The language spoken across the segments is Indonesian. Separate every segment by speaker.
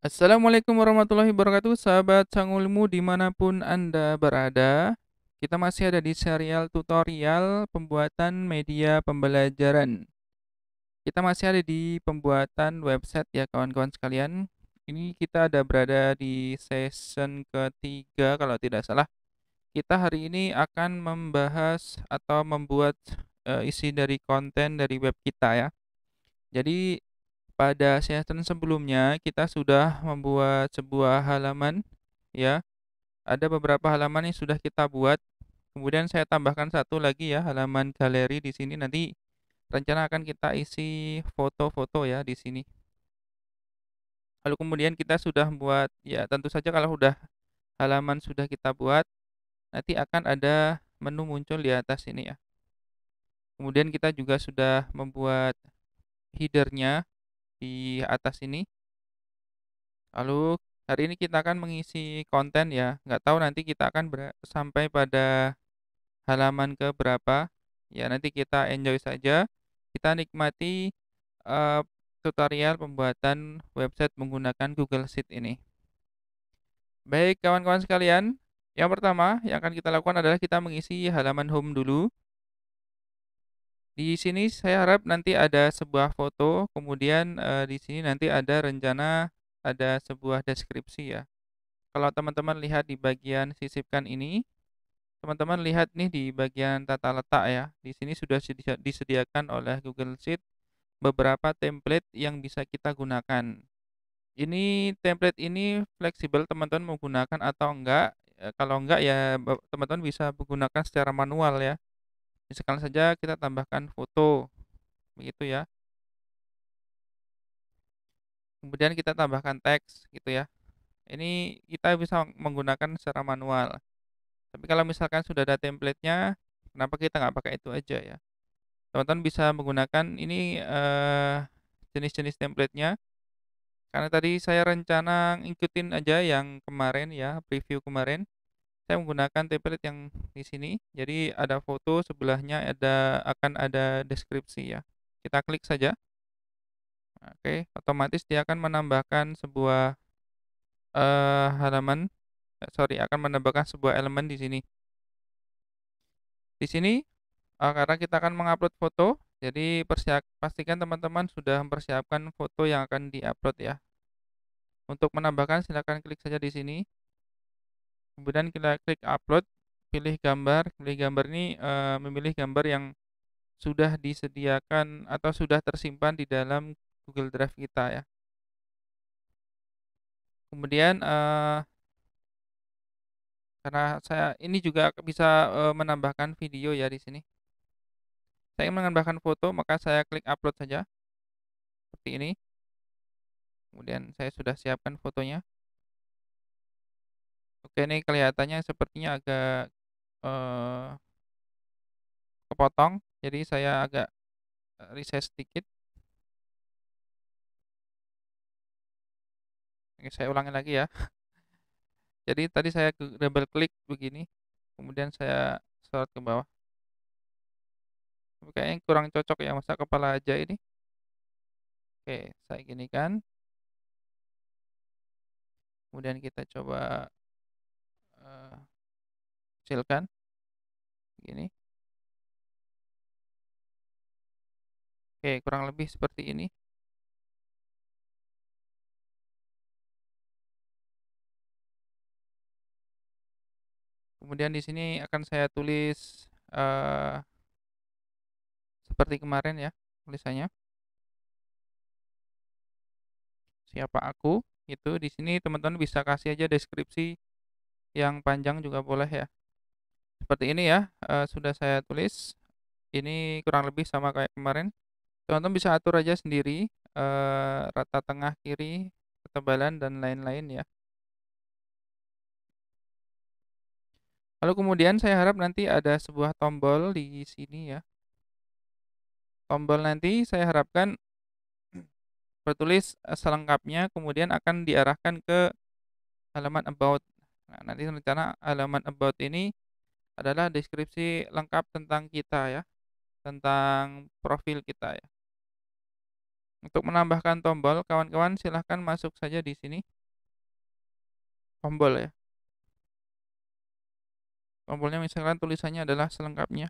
Speaker 1: Assalamualaikum warahmatullahi wabarakatuh, sahabat Sangulmu dimanapun Anda berada. Kita masih ada di serial tutorial pembuatan media pembelajaran. Kita masih ada di pembuatan website ya kawan-kawan sekalian. Ini kita ada berada di season ketiga kalau tidak salah. Kita hari ini akan membahas atau membuat isi dari konten dari web kita ya. Jadi pada season sebelumnya kita sudah membuat sebuah halaman ya. Ada beberapa halaman yang sudah kita buat. Kemudian saya tambahkan satu lagi ya, halaman galeri di sini nanti rencana akan kita isi foto-foto ya di sini. Lalu kemudian kita sudah buat ya, tentu saja kalau sudah halaman sudah kita buat, nanti akan ada menu muncul di atas ini ya. Kemudian kita juga sudah membuat headernya di atas ini. Lalu hari ini kita akan mengisi konten ya. Nggak tahu nanti kita akan sampai pada halaman ke berapa. Ya nanti kita enjoy saja. Kita nikmati eh, tutorial pembuatan website menggunakan Google Sheet ini. Baik kawan-kawan sekalian, yang pertama yang akan kita lakukan adalah kita mengisi halaman home dulu. Di sini saya harap nanti ada sebuah foto, kemudian di sini nanti ada rencana ada sebuah deskripsi ya. Kalau teman-teman lihat di bagian sisipkan ini, teman-teman lihat nih di bagian tata letak ya. Di sini sudah disediakan oleh Google Sheet beberapa template yang bisa kita gunakan. Ini template ini fleksibel teman-teman mau gunakan atau enggak. Kalau enggak ya teman-teman bisa menggunakan secara manual ya. Misalkan saja kita tambahkan foto, begitu ya. Kemudian kita tambahkan teks gitu ya. Ini kita bisa menggunakan secara manual. Tapi kalau misalkan sudah ada template-nya, kenapa kita nggak pakai itu aja ya? Teman-teman bisa menggunakan ini jenis-jenis template-nya. Karena tadi saya rencana ngikutin aja yang kemarin ya, preview kemarin. Saya menggunakan template yang di sini. Jadi ada foto, sebelahnya akan ada deskripsi ya. Kita klik saja. Oke, otomatis dia akan menambahkan sebuah halaman, sorry, akan menambahkan sebuah elemen di sini. Di sini karena kita akan mengupload foto, jadi pastikan teman-teman sudah mempersiapkan foto yang akan diupload ya. Untuk menambahkan silakan klik saja di sini. Kemudian kita klik upload, pilih gambar. Pilih gambar ini memilih gambar yang sudah disediakan atau sudah tersimpan di dalam Google Drive kita ya. Kemudian karena saya ini juga bisa menambahkan video ya di sini. Saya ingin menambahkan foto, maka saya klik upload saja seperti ini. Kemudian saya sudah siapkan fotonya. Oke, ini kelihatannya sepertinya agak eh, kepotong, jadi saya agak resize sedikit. Oke, saya ulangi lagi ya. Jadi tadi saya double klik begini, kemudian saya sorot ke bawah. Tapi kayaknya kurang cocok ya, masa kepala aja ini. Oke, saya gini kan. Kemudian kita coba eh, kecilkan, gini. Oke, kurang lebih seperti ini. Kemudian di sini akan saya tulis seperti kemarin ya tulisannya. Siapa aku? Itu di sini teman-teman bisa kasih aja deskripsi yang panjang juga boleh ya. Seperti ini ya, sudah saya tulis. Ini kurang lebih sama kayak kemarin. Teman-teman bisa atur aja sendiri rata tengah kiri, ketebalan dan lain-lain ya. Lalu kemudian saya harap nanti ada sebuah tombol di sini ya. Tombol nanti saya harapkan bertulis selengkapnya, kemudian akan diarahkan ke halaman about. Nah, nanti rencana halaman about ini adalah deskripsi lengkap tentang kita ya, tentang profil kita ya. Untuk menambahkan tombol, kawan-kawan silahkan masuk saja di sini. tombol ya. Tombolnya misalkan tulisannya adalah selengkapnya.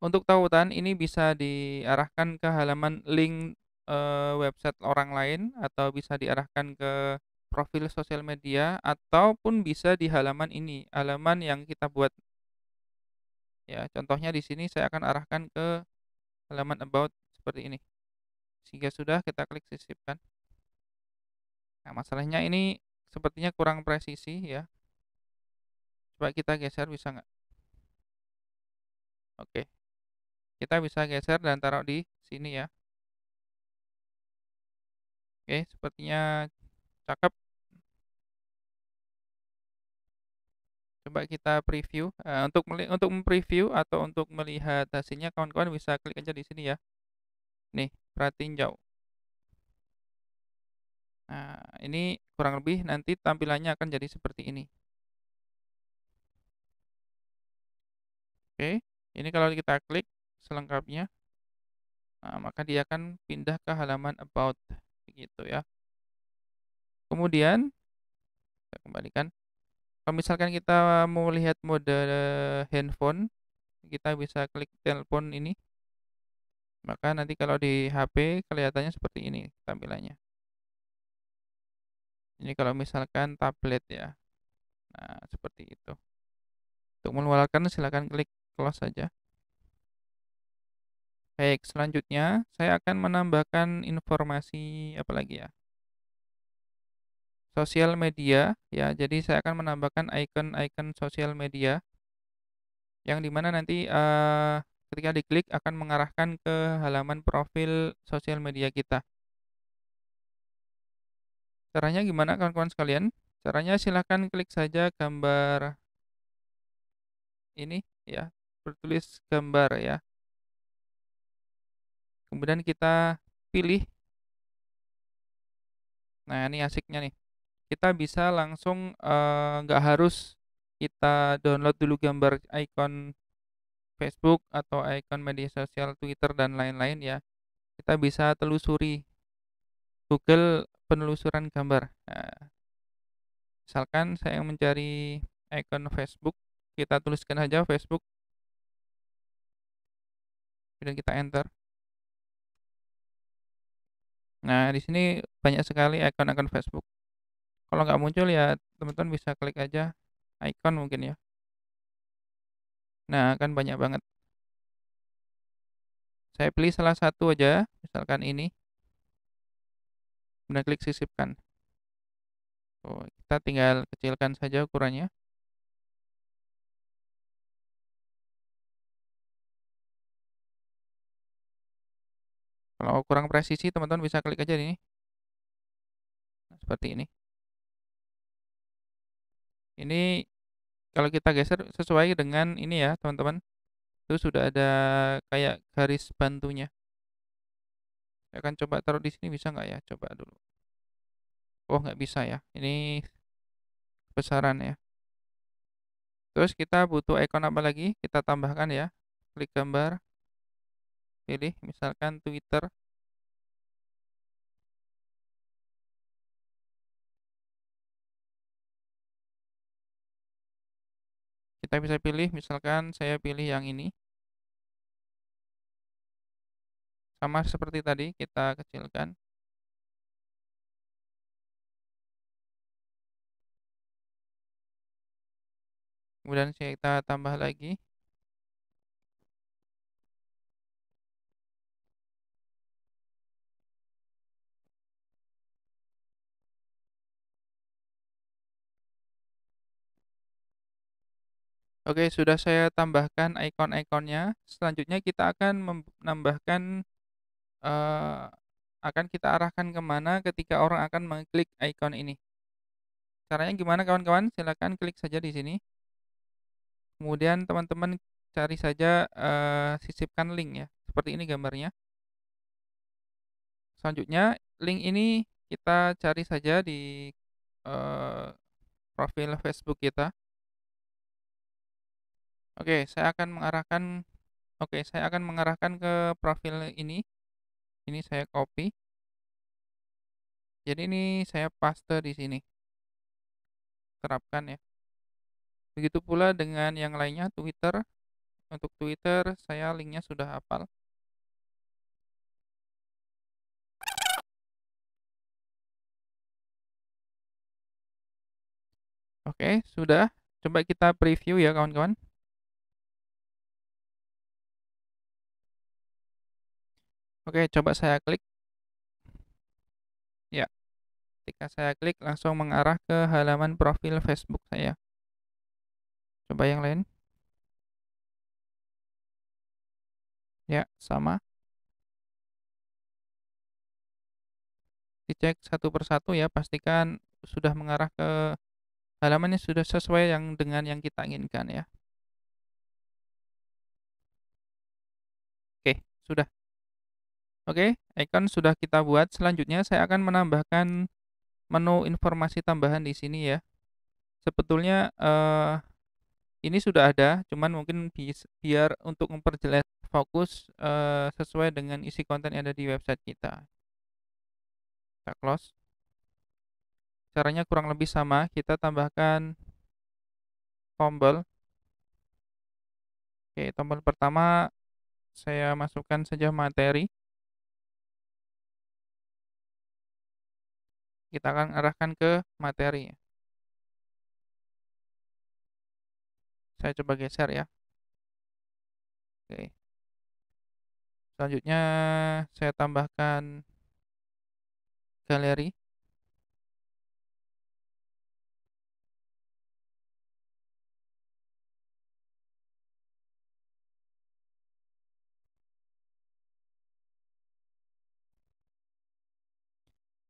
Speaker 1: Untuk tautan ini bisa diarahkan ke halaman link website orang lain atau bisa diarahkan ke profil sosial media ataupun bisa di halaman ini, halaman yang kita buat ya. Contohnya di sini saya akan arahkan ke halaman about seperti ini. Jika sudah kita klik sisipkan. Nah, masalahnya ini sepertinya kurang presisi ya. Coba kita geser bisa nggak? Oke, kita bisa geser dan taruh di sini ya. Oke, sepertinya cakep. Coba kita preview. Untuk preview atau untuk melihat hasilnya, kawan-kawan bisa klik aja di sini ya. Nih, perhatiin jauh. Nah, ini kurang lebih nanti tampilannya akan jadi seperti ini. Oke, ini kalau kita klik selengkapnya, nah, maka dia akan pindah ke halaman about, begitu ya. Kemudian, saya kembalikan. Kalau misalkan kita mau lihat mode handphone, kita bisa klik telepon ini. Maka nanti kalau di HP kelihatannya seperti ini tampilannya. Ini kalau misalkan tablet ya. Nah, seperti itu. Untuk mengeluarkan silakan klik close saja. Baik, selanjutnya saya akan menambahkan informasi apa lagi ya? Sosial media ya. Jadi saya akan menambahkan icon-icon sosial media yang dimana nanti ketika diklik akan mengarahkan ke halaman profil sosial media kita. Caranya gimana kawan-kawan sekalian? Caranya silahkan klik saja gambar ini ya, bertulis gambar ya. Kemudian kita pilih. Nah, ini asiknya nih. Kita bisa langsung nggak harus kita download dulu gambar icon Facebook atau icon media sosial Twitter dan lain-lain ya. Kita bisa telusuri Google penelusuran gambar. Nah, misalkan saya mencari icon Facebook, kita tuliskan saja Facebook, kemudian kita enter. Nah, di sini banyak sekali icon-icon Facebook. Kalau nggak muncul ya teman-teman bisa klik aja icon mungkin ya. Nah, kan banyak banget. Saya pilih salah satu aja, misalkan ini, kemudian klik sisipkan. Oh, kita tinggal kecilkan saja ukurannya. Kalau kurang presisi, teman-teman bisa klik aja ini. Nah, seperti ini. Ini kalau kita geser sesuai dengan ini ya, teman-teman. Itu sudah ada kayak garis bantunya. Saya akan coba taruh di sini bisa nggak ya? Coba dulu. Oh, nggak bisa ya. Ini besaran ya. Terus kita butuh icon apa lagi? Kita tambahkan ya. Klik gambar, pilih misalkan Twitter. Kita bisa pilih, misalkan saya pilih yang ini. Sama seperti tadi, kita kecilkan. Kemudian kita tambah lagi. Oke, sudah saya tambahkan icon-iconnya. Selanjutnya kita akan menambahkan, eh, akan kita arahkan kemana ketika orang akan mengklik icon ini. Caranya gimana kawan-kawan? Silakan klik saja di sini. Kemudian teman-teman cari saja sisipkan link ya. Seperti ini gambarnya. Selanjutnya link ini kita cari saja di eh, profil Facebook kita. Oke, saya akan mengarahkan ke profil ini. Ini saya copy. Jadi ini saya paste di sini, terapkan ya. Begitu pula dengan yang lainnya, Twitter. Untuk Twitter, saya linknya sudah hafal. Oke, sudah. Coba kita preview ya kawan-kawan. Oke, coba saya klik. Ya, ketika saya klik langsung mengarah ke halaman profil Facebook saya. Coba yang lain. Ya, sama. Dicek satu persatu ya, pastikan sudah mengarah ke halamannya sudah sesuai dengan yang kita inginkan ya. Oke, sudah. Oke, icon sudah kita buat. Selanjutnya saya akan menambahkan menu informasi tambahan di sini ya. Sebetulnya ini sudah ada, cuman mungkin biar untuk memperjelas fokus sesuai dengan isi konten yang ada di website kita. Kita close. Caranya kurang lebih sama, kita tambahkan tombol. Oke, tombol pertama saya masukkan saja materi. Kita akan arahkan ke materi. Saya coba geser ya. Oke. Selanjutnya saya tambahkan galeri.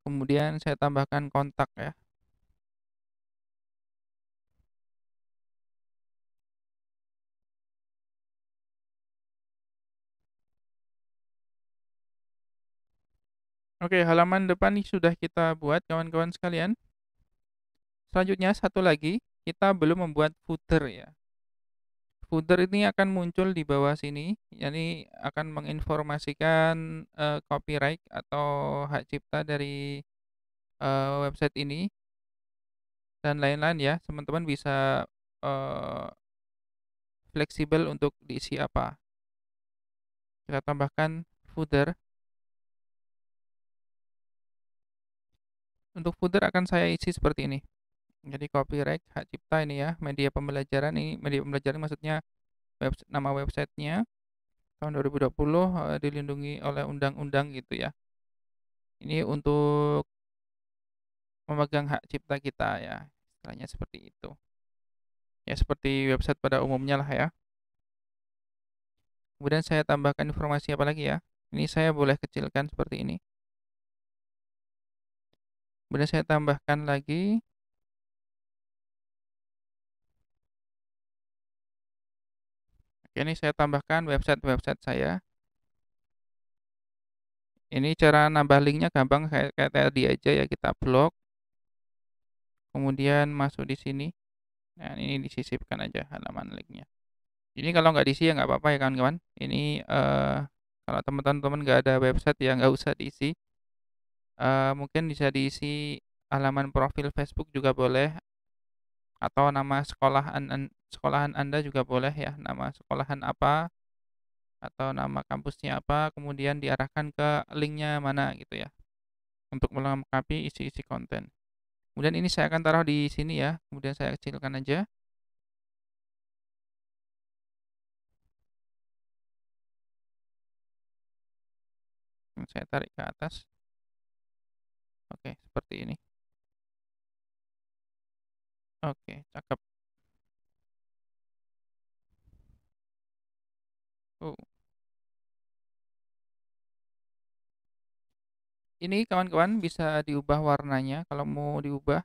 Speaker 1: Kemudian saya tambahkan kontak ya. Oke, halaman depan ini sudah kita buat kawan-kawan sekalian. Selanjutnya satu lagi, kita belum membuat footer ya. Footer ini akan muncul di bawah sini, yakni akan menginformasikan copyright atau hak cipta dari website ini dan lain-lain ya. Teman-teman bisa eh, fleksibel untuk diisi apa. Kita tambahkan footer. Untuk footer akan saya isi seperti ini. Jadi copyright hak cipta ini ya, media pembelajaran ini, media pembelajaran maksudnya nama websitenya tahun 2020 dilindungi oleh undang-undang gitu ya. Ini untuk memegang hak cipta kita ya, istilahnya seperti itu. Ya seperti website pada umumnya lah ya. Kemudian saya tambahkan informasi apa lagi ya. Ini saya boleh kecilkan seperti ini. Kemudian saya tambahkan lagi. Oke, ini saya tambahkan website-website saya. Ini cara nambah linknya gampang kayak tadi aja ya, kita blok. Kemudian masuk di sini. Nah, ini disisipkan aja halaman linknya. Ini kalau nggak diisi ya nggak apa-apa ya kawan-kawan. Ini kalau teman-teman nggak ada website ya nggak usah diisi. Mungkin bisa diisi halaman profil Facebook juga boleh, atau nama sekolahan Anda juga boleh ya, nama sekolahan apa atau nama kampusnya apa, kemudian diarahkan ke linknya mana gitu ya, untuk melengkapi isi-isi konten. Kemudian ini saya akan taruh di sini ya, kemudian saya kecilkan aja. Saya tarik ke atas. Oke, seperti ini. Oke, cakep. Oh. Ini kawan-kawan bisa diubah warnanya kalau mau diubah.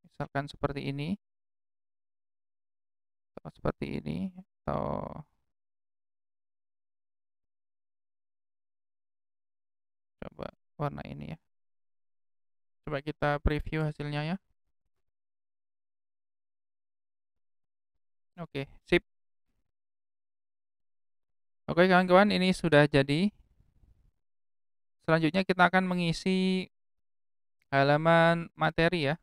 Speaker 1: Misalkan seperti ini, atau seperti ini, atau coba warna ini ya. Coba kita preview hasilnya ya. Oke, sip. Oke kawan-kawan, ini sudah jadi. Selanjutnya kita akan mengisi halaman materi ya.